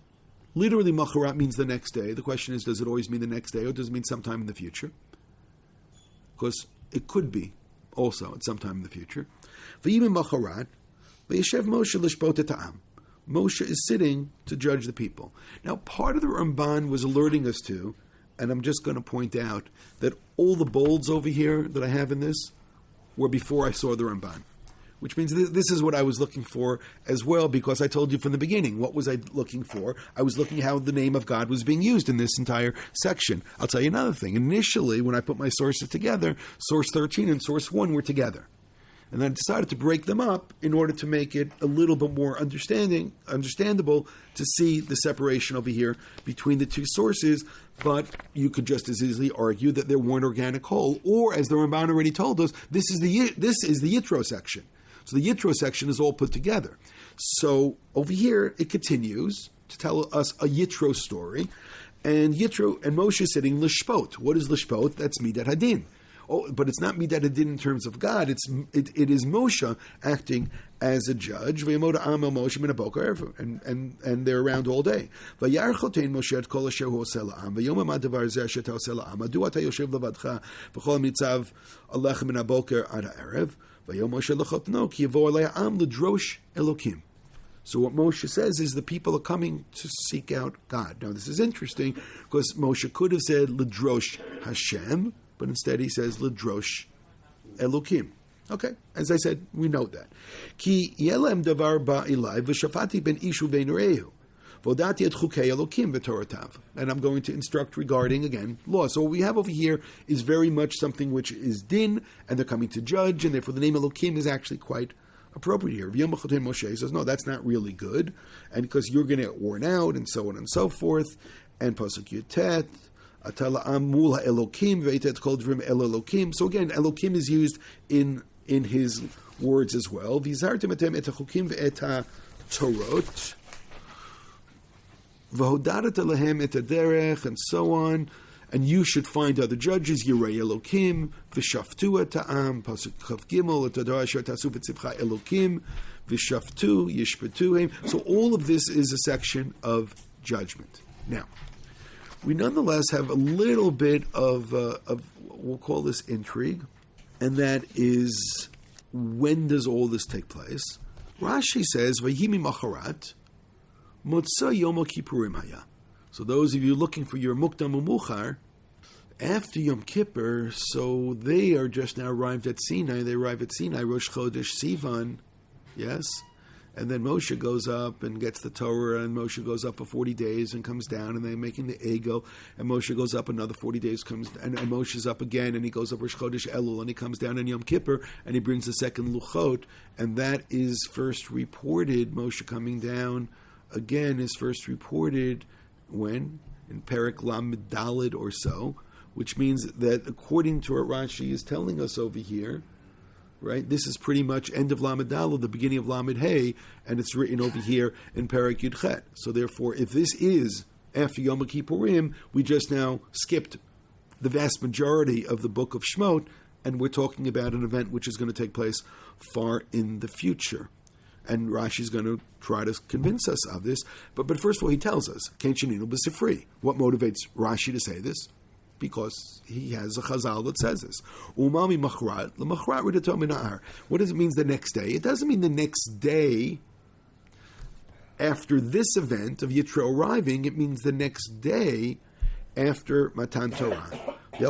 [SPEAKER 1] literally Macharat means the next day. The question is, does it always mean the next day or does it mean sometime in the future? Because it could be also at sometime in the future. Vayihimi Macharat, Vayeshev Moshe Lishpot Ta'am. Moshe is sitting to judge the people. Now, part of the Ramban was alerting us to, and I'm just going to point out, that all the bolds over here that I have in this were before I saw the Ramban, which means this is what I was looking for as well, because I told you from the beginning, what was I looking for? I was looking how the name of God was being used in this entire section. I'll tell you another thing. Initially, when I put my sources together, source 13 and source 1 were together. And then I decided to break them up in order to make it a little bit more understandable to see the separation over here between the two sources. But you could just as easily argue that they're one organic whole, or as the Ramban already told us, this is the Yitro section. So the Yitro section is all put together. So over here it continues to tell us a Yitro story, and Yitro and Moshe is sitting lishpot. What is lishpot? That's midat hadin. Oh, but it's not midat hadin in terms of God. It is Moshe acting as a judge. And they're around all day. So what Moshe says is the people are coming to seek out God. Now this is interesting because Moshe could have said Ledrosh Hashem, but instead he says Ledrosh Elokim. Okay, as I said, we know that. Ki yelem davar ba'ilai v'shafati ben ishu v'einurehu. Vodati et chukei Elokim v'toratav. And I'm going to instruct regarding, again, law. So what we have over here is very much something which is din, and they're coming to judge, and therefore the name Elokim is actually quite appropriate here. Moshe says, no, that's not really good, and because you're going to get worn out, and so on and so forth. And Pasuk Yutet, Atala Mul Elokim veitet kol drim el Elokim. So again, Elokim is used in his words as well. V'zartem etem et hachukim ve'et haTorot, v'hodaret lehem et haderech, and so on. And you should find other judges. Yirei Elokim v'shaftu et ha'am. Pasuk Chav Gimel et haDorah asher tasu v'tzivcha Elokim v'shaftu yishpetuhem. So all of this is a section of judgment. Now, we nonetheless have a little bit of we'll call this intrigue, and that is, when does all this take place? Rashi says, "Vayimi macharat motza yom kippurim haya." So those of you looking for your mukdam umuchar, after Yom Kippur, so they are just now arrived at Sinai. They arrive at Sinai, Rosh Chodesh Sivan, yes? And then Moshe goes up and gets the Torah, and Moshe goes up for 40 days and comes down, and they're making the Egel, and Moshe goes up another 40 days, and Moshe's up again, and he goes up Rosh Chodesh Elul, and he comes down in Yom Kippur, and he brings the second Luchot, and that is first reported, Moshe coming down again is first reported when? In Perek Lamed Daled or so, which means that according to what Rashi is telling us over here, right, this is pretty much end of Lamed Daled, the beginning of Lamed Hey, and it's written over here in Perek Yud Chet. So therefore, if this is after Yom Kippurim, we just now skipped the vast majority of the book of Shemot, and we're talking about an event which is going to take place far in the future. And Rashi's going to try to convince us of this. But first of all, he tells us, Ken Sheninu b'Sifri. What motivates Rashi to say this? Because he has a chazal that says this. Umami machrat, l'machrat ridato minahar. What does it mean the next day? It doesn't mean the next day after this event of Yitro arriving. It means the next day after Matan Torah. And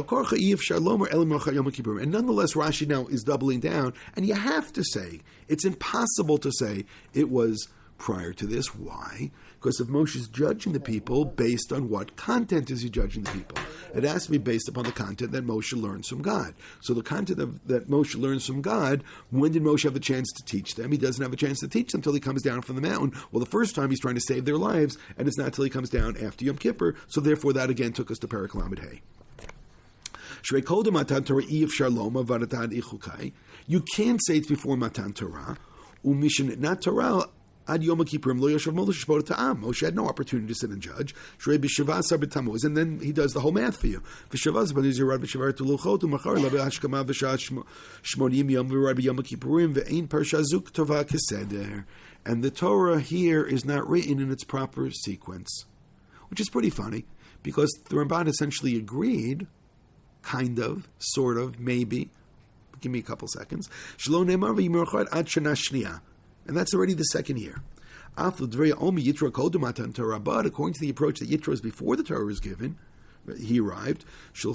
[SPEAKER 1] nonetheless, Rashi now is doubling down, and you have to say, it's impossible to say it was prior to this. Why? Because if Moshe is judging the people, based on what content is he judging the people? It has to be based upon the content that Moshe learns from God. So the content that Moshe learns from God, when did Moshe have a chance to teach them? He doesn't have a chance to teach them until he comes down from the mountain. Well, the first time he's trying to save their lives, and it's not until he comes down after Yom Kippur. So therefore, that again took us to Perek Lamed Hey. You can't say it's before Matan Torah. Not Torah. Moshe had no opportunity to sit and judge. And then he does the whole math for you. And the Torah here is not written in its proper sequence, which is pretty funny, because the Ramban essentially agreed, kind of, sort of, maybe. Give me a couple seconds. And that's already the second year. But according to the approach that Yitro is before the Torah is given, he arrived. By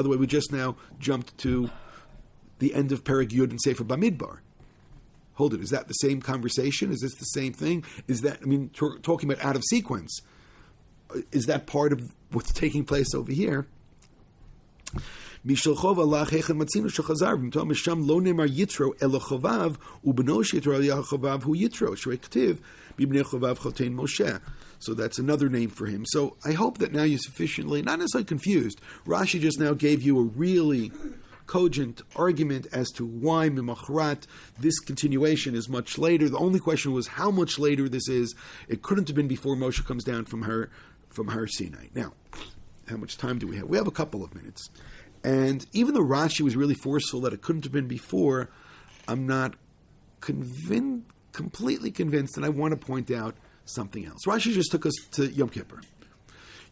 [SPEAKER 1] the way, we just now jumped to the end of Perek Yud and Sefer Bamidbar. Hold it, is that the same conversation? Is this the same thing? Is that, talking about out of sequence, is that part of what's taking place over here? So that's another name for him. So I hope that now you're sufficiently, not necessarily confused. Rashi just now gave you a really cogent argument as to why Mimachrat, this continuation is much later. The only question was how much later this is. It couldn't have been before Moshe comes down from Har Sinai. Now, how much time do we have? We have a couple of minutes. And even though Rashi was really forceful that it couldn't have been before, I'm not completely convinced, and I want to point out something else. Rashi just took us to Yom Kippur.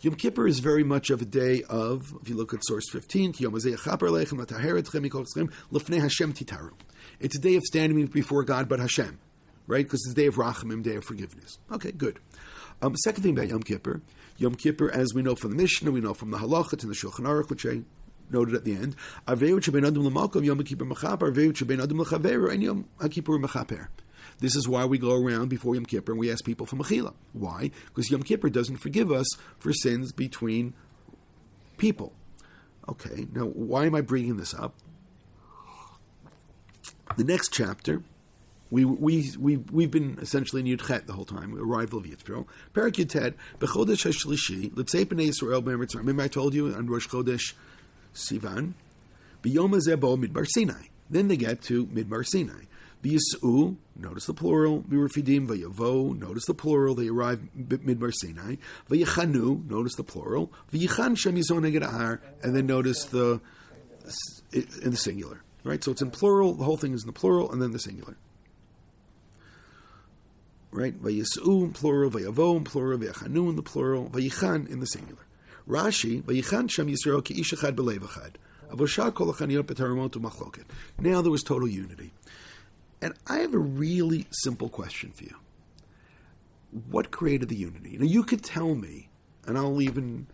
[SPEAKER 1] Yom Kippur is very much of a day of, if you look at source 15, it's a day of standing before God but Hashem, right? Because it's a day of Rachamim, day of forgiveness. Okay, good. Second thing about Yom Kippur, as we know from the Mishnah, we know from the Halachot and the Shulchan Aruch, which I noted at the end, this is why we go around before Yom Kippur and we ask people for Mechila. Why? Because Yom Kippur doesn't forgive us for sins between people. Okay, now why am I bringing this up? The next chapter, we've been essentially in Yud Chet the whole time, arrival of Yitro. Parak Yud Tet, B'chodesh HaShlishi, L'tzei B'nei Yisrael B'Eretz. Remember I told you on Rosh Chodesh Sivan, B'yom Hazeh Bo Midbar Sinai. Then they get to Midbar Sinai. V'yis'u, notice the plural, V'refidim, V'yavo, notice the plural, they arrive Midbar Sinai. V'yichanu, notice the plural. V'yichan Shem Yizon Neged Ahar, and then notice in the singular. Right? So it's in plural, the whole thing is in the plural, and then the singular. Right? V'yis'u in plural, V'yavo in plural, V'yichanu in the plural, V'yichan in the singular. Rashi, V'yichan Shem Yisrael Ki'ish Echad B'leiv Echad. Avosha Kol Achaniyot B'Taramot U'Machloket. Now there was total unity. And I have a really simple question for you. What created the unity? Now you could tell me, and I'll even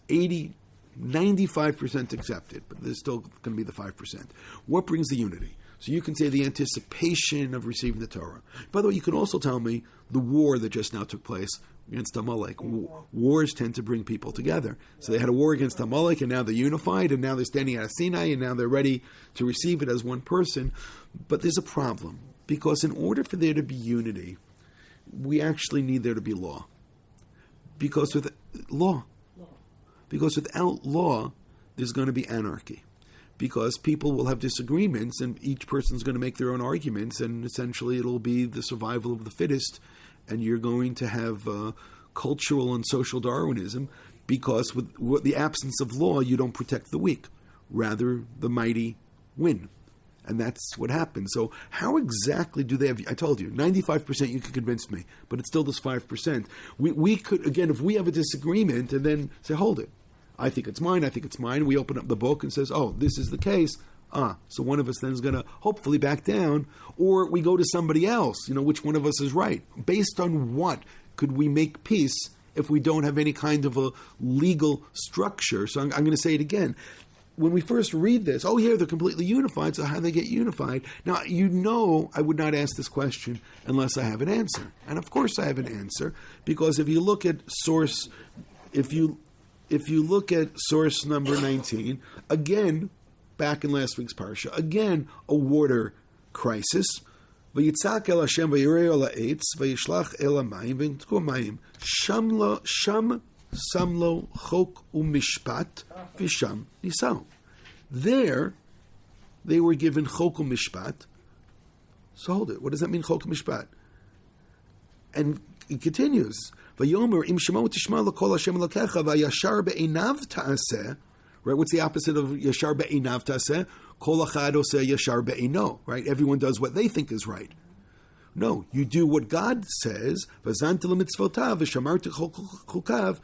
[SPEAKER 1] 95% accept it, but there's still going to be the 5%. What brings the unity? So you can say the anticipation of receiving the Torah. By the way, you can also tell me the war that just now took place against Amalek. Wars tend to bring people together. So they had a war against Amalek, and now they're unified, and now they're standing at Sinai, and now they're ready to receive it as one person. But there's a problem, because in order for there to be unity, we actually need there to be law. Because without law, there's going to be anarchy. Because people will have disagreements, and each person's going to make their own arguments, and essentially it'll be the survival of the fittest, and you're going to have cultural and social Darwinism, because with the absence of law, you don't protect the weak. Rather, the mighty win. And that's what happens. So how exactly do they have... I told you, 95% you can convince me, but it's still this 5%. We could, again, if we have a disagreement, and then say, hold it. I think it's mine, we open up the book and says, oh, this is the case. So one of us then is going to hopefully back down, or we go to somebody else, which one of us is right. Based on what could we make peace if we don't have any kind of a legal structure? So I'm going to say it again. When we first read this, they're completely unified, so how do they get unified? Now, I would not ask this question unless I have an answer. And of course I have an answer, because if you look at source number 19, again, back in last week's parsha, again, a water crisis. Vayitzak el Hashem vayirei el ha'etz vayishlach el ha'mayim v'yintku ha'mayim sham samlo chok u'mishpat v'sham nisau. There, they were given chok u'mishpat. So hold it. What does that mean, chok u'mishpat? And it continues. Vayomer im shema u'tishma l'kol Hashem l'kecha vayashar be'einav ta'aseh. Right? What's the opposite of yashar be'einav ta'aseh? Kol achad oseh yashar be'eino. Right? Everyone does what they think is right. No, you do what God says. Vazanti l'mitzvotav v'shamarti chukav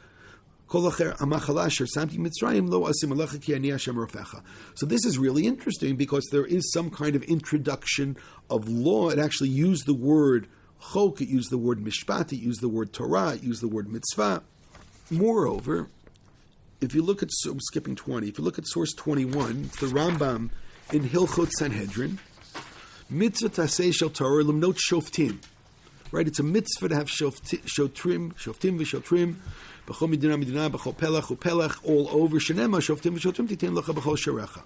[SPEAKER 1] kol acher amachala asher samti mitzrayim lo asim alecha ki ani Hashem rofecha. So this is really interesting, because there is some kind of introduction of law. It actually used the word chok, it used the word mishpat, it used the word Torah, it used the word mitzvah. Moreover, if you look at, I'm skipping 20, if you look at source 21, the Rambam in Hilchot Sanhedrin, mitzvah taseh shel Torah limnot shoftim. Right, it's a mitzvah to have shoftim v'shotrim, b'chol medina, b'chol pelach u'pelach, all over. Shenema shoftim v'shotrim titen lecha b'chol sharecha.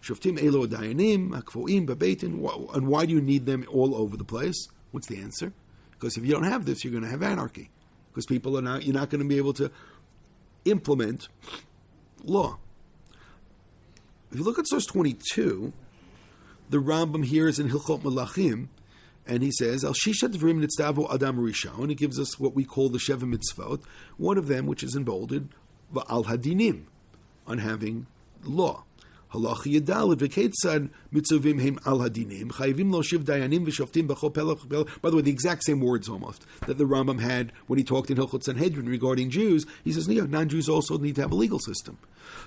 [SPEAKER 1] Shoftim elo dayanim, hakfoim, b'beitin. And why do you need them all over the place? What's the answer? Because if you don't have this, you're going to have anarchy. Because you're not going to be able to implement law. If you look at source 22, the Rambam here is in Hilchot Melachim, and he says, Al Shisha Dvrim Nitztavo Adam Rishon. He gives us what we call the Sheva Mitzvot. One of them, which is emboldened, Al Hadinim, on having law. Halacha Yadalid v'Ketzad mitzuvim heim al hadinim chayivim lo shiv dayanim v'shoftim b'chol pelach v'pelach. By the way, the exact same words almost that the Rambam had when he talked in Hilchot Sanhedrin regarding Jews. He says, non-Jews also need to have a legal system.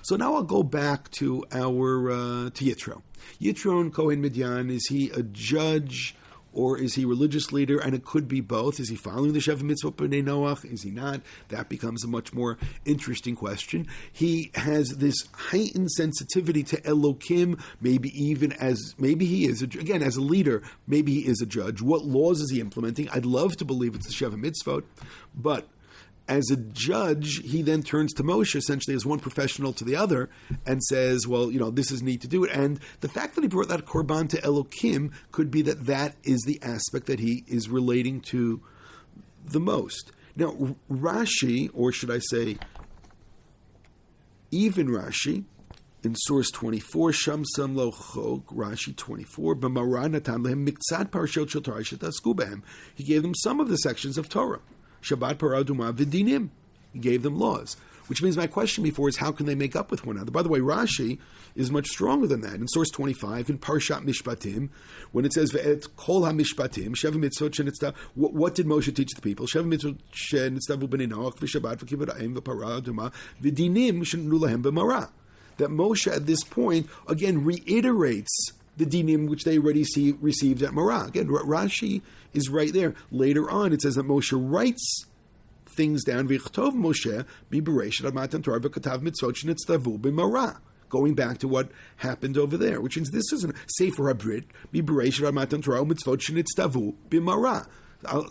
[SPEAKER 1] So now I'll go back to our to Yitro. Yitro and Kohen Midyan, is he a judge or is he a religious leader? And it could be both. Is he following the Shevat Mitzvot B'nai Noach? Is he not? That becomes a much more interesting question. He has this heightened sensitivity to Elokim, maybe he is, again, as a leader, maybe he is a judge. What laws is he implementing? I'd love to believe it's the Shevat Mitzvot, but as a judge, he then turns to Moshe, essentially as one professional to the other, and says, well, this is neat to do it. And the fact that he brought that korban to Elokim could be that is the aspect that he is relating to the most. Now, Rashi, or should I say, even Rashi, in source 24, Shamsam Lo Chok, Rashi 24, B'mara Natan Lehem Miktzat Parashot Shel Torah Shetasku Behem. He gave them some of the sections of Torah. Shabbat, Parah, Duma, V'dinim. He gave them laws. Which means my question before is how can they make up with one another? By the way, Rashi is much stronger than that. In source 25, in Parshat Mishpatim, when it says, Ve'et Kol HaMishpatim, Shev Mitzvot Shenitztav, what did Moshe teach the people? Shev Mitzvot Shenitztavu B'nei Noach, V'Shabbat, V'Kibbutz, V'Parah, Duma, V'dinim, Shennu Lahem B'Marah. That Moshe at this point, again, reiterates the dinim which they already received at Marah. Again, Rashi is right there. Later on, it says that Moshe writes things down. V'chtov Moshe b'bereishit ad matan Torah v'katav mitzvot shenitztavu b'Marah. Going back to what happened over there, which means this isn't Sefer HaBrit b'bereishit ad matan Torah mitzvot shenitztavu b'Marah.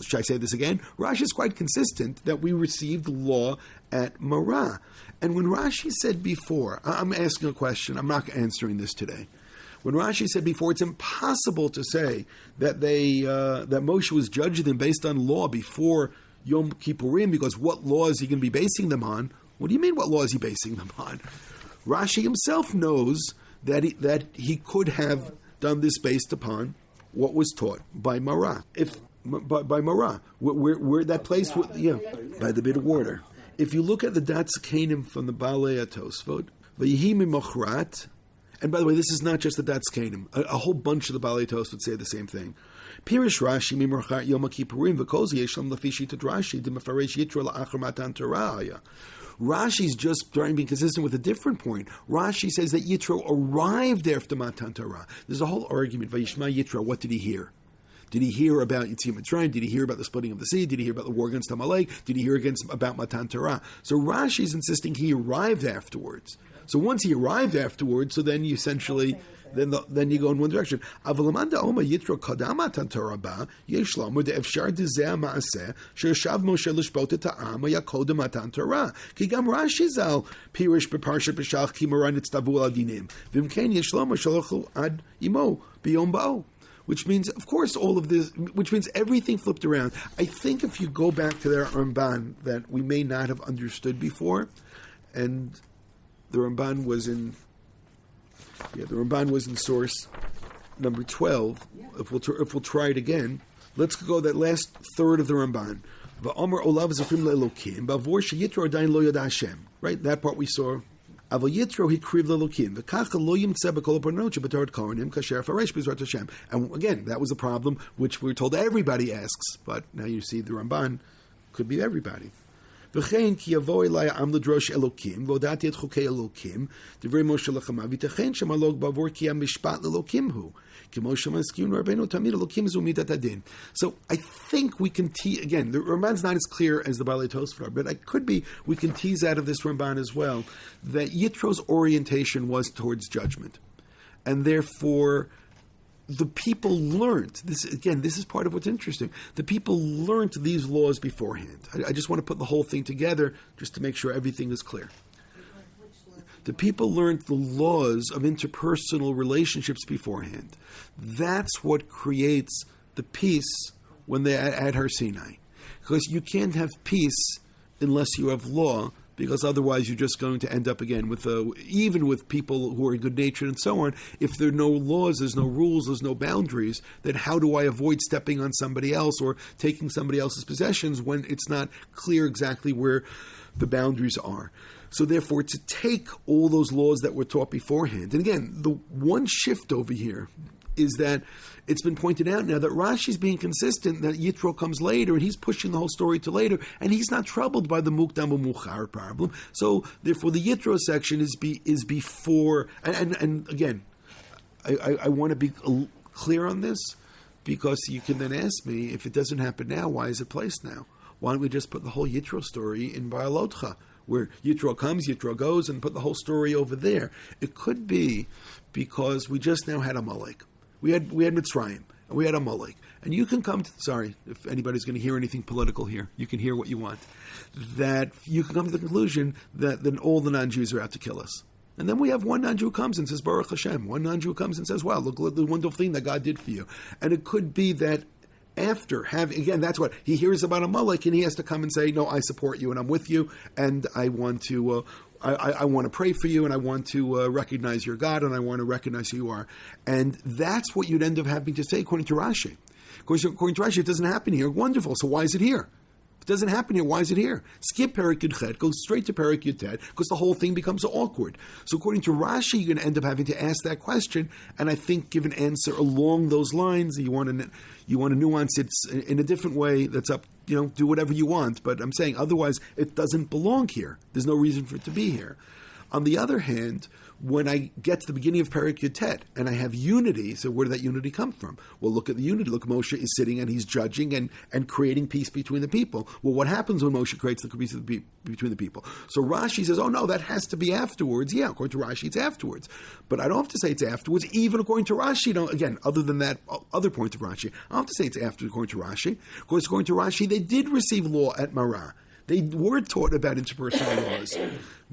[SPEAKER 1] Should I say this again? Rashi is quite consistent that we received the law at Marah. And when Rashi said before, I'm asking a question, I'm not answering this today. When Rashi said before, it's impossible to say that that Moshe was judging them based on law before Yom Kippurim, because what law is he going to be basing them on? What do you mean, what law is he basing them on? Rashi himself knows that he could have done this based upon what was taught by Marah. By Marah, where that place, by the bit of water. If you look at the Datz Kanim from the Balei Tosfot, V'yihi mimochrat. And by the way, this is not just the Datz Kanim. A whole bunch of the Balei Tos would say the same thing. Pirish Rashi mimorchat Yom Kippurim v'koz yeshlam lefi shitat Rashi d'mefaresh Yitro la'achar matan Torah. Rashi's just trying to be consistent with a different point. Rashi says that Yitro arrived after Matan Torah. There's a whole argument. Vayishma Yitro, what did he hear? Did he hear about Yetziat Mitzrayim? Did he hear about the splitting of the sea? Did he hear about the war against Amalek? Did he hear about Matan Torah? So Rashi's insisting he arrived afterwards. So once he arrived afterwards, so then you essentially, then you go in one direction. Avalamanda Oma Yitro Kadama Tantorah Ba Yeshlamu de Efshar Dezeh Maaseh Shershav Moshe Lishbot Ta'am Yakodem Matan Torah Kigam Rashi Zal Pirish Beparsha B'Shach Kimaran Itztavu Al Dinim Vimken Yeshlomo Shalochu Ad Imo Biyom Bao. Which means, of course, all of this, which means everything flipped around. I think if you go back to their Ramban that we may not have understood before, and the Ramban was in source number 12. If we'll try it again, let's go that last third of the Ramban. Right, that part we saw. And again, that was a problem which we were told everybody asks, but now you see the Ramban could be everybody. וכן כי יבוא אליי העם לדרוש אלוקים, והודעתי את חוקי אלוקים, דברי משה לחמה, ויתכן שמלוג בעבור כי המשפט לאלוקים הוא. כמו שמזכירים רבנו תמיד אלוקים זו מידת הדין. So I think we can again, the Ramban's not as clear as the Balei Tosfot, but we can tease out of this Ramban as well, that Yitro's orientation was towards judgment. And therefore, the people learned, this is part of what's interesting, the people learned these laws beforehand. I just want to put the whole thing together just to make sure everything is clear. The people learned the laws of interpersonal relationships beforehand. That's what creates the peace when they're at Har Sinai. Because you can't have peace unless you have law because otherwise you're just going to end up again with even with people who are good-natured and so on. If there are no laws, there's no rules, there's no boundaries, then how do I avoid stepping on somebody else or taking somebody else's possessions when it's not clear exactly where the boundaries are? So therefore, to take all those laws that were taught beforehand, and again, the one shift over here is that it's been pointed out now that Rashi's being consistent, that Yitro comes later, and he's pushing the whole story to later, and he's not troubled by the Mukdam Muchar problem. So therefore, the Yitro section is before, and again, I want to be clear on this, because you can then ask me, if it doesn't happen now, why is it placed now? Why don't we just put the whole Yitro story in Ba'alotcha, where Yitro comes, Yitro goes, and put the whole story over there? It could be because we just now had Amalek. We had Mitzrayim, and we had Amalek. And you can come to, sorry, if anybody's going to hear anything political here, you can hear what you want, that you can come to the conclusion that then all the non-Jews are out to kill us. And then we have one non-Jew who comes and says, Baruch Hashem. One non-Jew who comes and says, wow, look at the wonderful thing that God did for you. And it could be that after having, again, that's what, he hears about Amalek and he has to come and say, no, I support you and I'm with you and I want to, I want to pray for you and I want to recognize your God and I want to recognize who you are. And that's what you'd end up having to say according to Rashi. According to Rashi, it doesn't happen here. Wonderful. So why is it here? If it doesn't happen here, why is it here? Skip Perek Yud Chet, go straight to Perek Yud Tet, because the whole thing becomes so awkward. So according to Rashi, you're going to end up having to ask that question, and I think give an answer along those lines. You want to nuance it in a different way. That's up, do whatever you want. But I'm saying otherwise, it doesn't belong here. There's no reason for it to be here. On the other hand, when I get to the beginning of Perek Yud Tet and I have unity, so where did that unity come from? Well, look at the unity. Look, Moshe is sitting and he's judging and creating peace between the people. Well, what happens when Moshe creates the peace between the people? So Rashi says, oh no, that has to be afterwards. Yeah, according to Rashi, it's afterwards. But I don't have to say it's afterwards, even according to Rashi. Again, other than that other point of Rashi, I don't have to say it's after according to Rashi. Of course, according to Rashi, they did receive law at Marah. They were taught about interpersonal laws.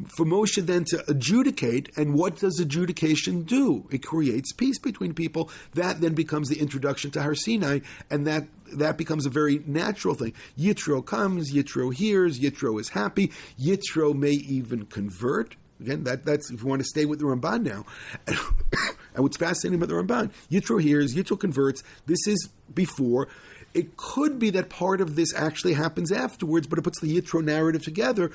[SPEAKER 1] For Moshe then to adjudicate, and what does adjudication do? It creates peace between people. That then becomes the introduction to Har Sinai, and that becomes a very natural thing. Yitro comes, Yitro hears, Yitro is happy, Yitro may even convert. Again, that's if you want to stay with the Ramban now. And what's fascinating about the Ramban, Yitro hears, Yitro converts. This is before. It could be that part of this actually happens afterwards, but it puts the Yitro narrative together.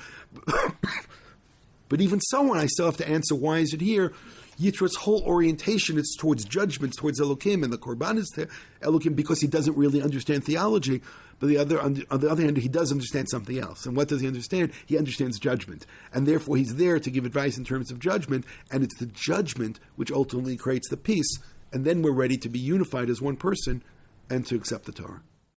[SPEAKER 1] But even so on, I still have to answer, why is it here? Yitro's whole orientation is towards judgments, towards Elokim, and the Korban is to Elokim because he doesn't really understand theology. But on the other hand, he does understand something else. And what does he understand? He understands judgment. And therefore, he's there to give advice in terms of judgment, and it's the judgment which ultimately creates the peace. And then we're ready to be unified as one person and to accept the Torah.